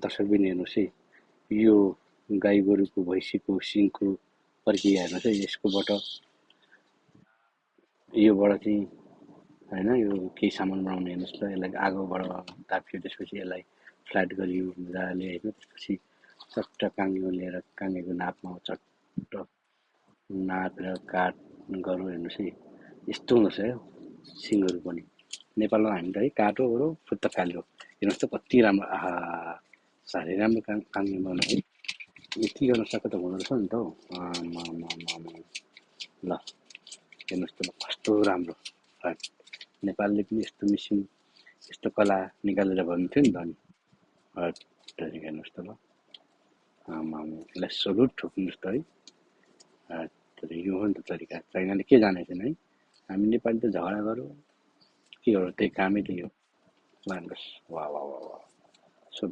दर्शकबिन हेर्नुहोस् है, यो गाई गोरुको भैँसीको सिङको प्रक्रिया हेर्नुहोस् है। यसकोबाट योबाट चाहिँ होइन, यो केही सामान बनाउने हेर्नुहोस् त। यसलाई आगोबाट ताप्यो, त्यसपछि यसलाई फ्ल्याट गरियो मजाले होइन। त्यसपछि चट्ट काङ्गो लिएर काङ्गेको नापमा चट्ट नापेर काट गरौँ हेर्नुहोस् है। यस्तो हुँदो रहेछ है सिङहरू पनि। नेपालमा हामी त है काटो ओरो फुत्त फाल्यो। हेर्नुहोस् त कति राम्रो, आहा साह्रै राम्रो काङ्गे बनाउनु है। यति गर्न सके त हुँदो रहेछ नि त हौ। ल हेर्नुहोस् त कस्तो राम्रो। नेपालले पनि यस्तो मिसिन, यस्तो कला निकालेर भन्थ्यो नि त अनि। हेर्नुहोस् त ल, यसलाई सल्युट ठोक्नुहोस् त है। यो हो नि त तरिका। चाइनाले के जानेछन् है। हामी नेपाली त झगडा गरौँ के हो, त्यही कामै त्यही हो। ल हेर्नुहोस्, वाह वाह वाह वाह, सो